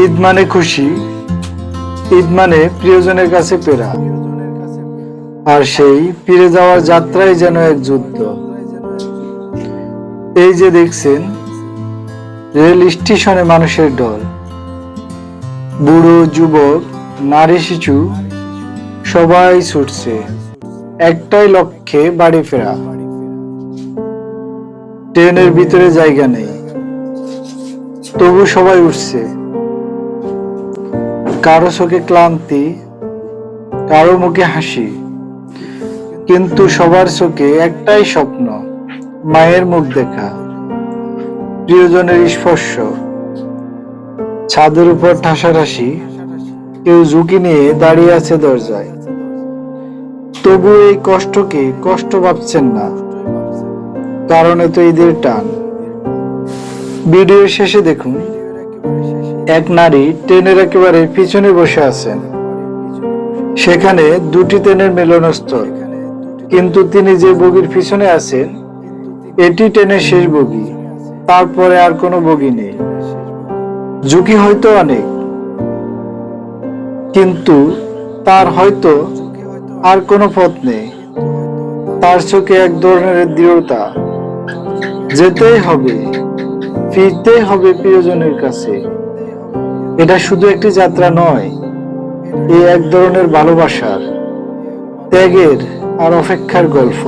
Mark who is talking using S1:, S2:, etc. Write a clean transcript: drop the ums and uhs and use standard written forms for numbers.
S1: ঈদ মানে খুশি, ঈদ মানে প্রিয়জনের কাছে ফেরা, আর সেই ফিরে যাওয়ার যাত্রাই যেন এক যুদ্ধ। এই যে দেখছেন, রেল স্টেশনে মানুষের ঢল, বুড়ো যুবক নারী শিশু সবাই ছুটছে একটাই লক্ষ্যে, বাড়ি ফেরা। ট্রেনের ভিতরে জায়গা নেই, তবু সবাই উঠছে। কারো চোখে ক্লান্তি, কারো মুখে হাসি, কিন্তু সবার চোখে একটাই স্বপ্ন, মায়ের মুখ দেখা, প্রিয়জনের স্পর্শ। ছাদের উপর ঠাসাঠাসি, কেউ ঝুঁকি নিয়ে দাঁড়িয়ে আছে দরজায়, তবু এই কষ্টকে কষ্ট ভাবছেন না, কারণ এত ঈদের টান। ভিডিওর শেষে দেখুন, এক নারী ট্রেনের একেবারে পিছনে বসে আছেন। সেখানে দুটি ট্রেনের মিলনস্থল, কিন্তু তিনি যে বগির পিছনে আছেন এটি ট্রেনের শেষ বগি, তারপরে আর কোনো বগি নেই। ঝুঁকি হয়তো অনেক, কিন্তু তার হয়তো আর কোনো পথ নেই। তার চোখে এক ধরনের দৃঢ়তা, যেতেই হবে, ফিরতেই হবে প্রিয়জনের কাছে। এটা শুধু একটি যাত্রা নয়, এই এক ধরনের ভালোবাসার, ত্যাগের আর অপেক্ষার গল্প।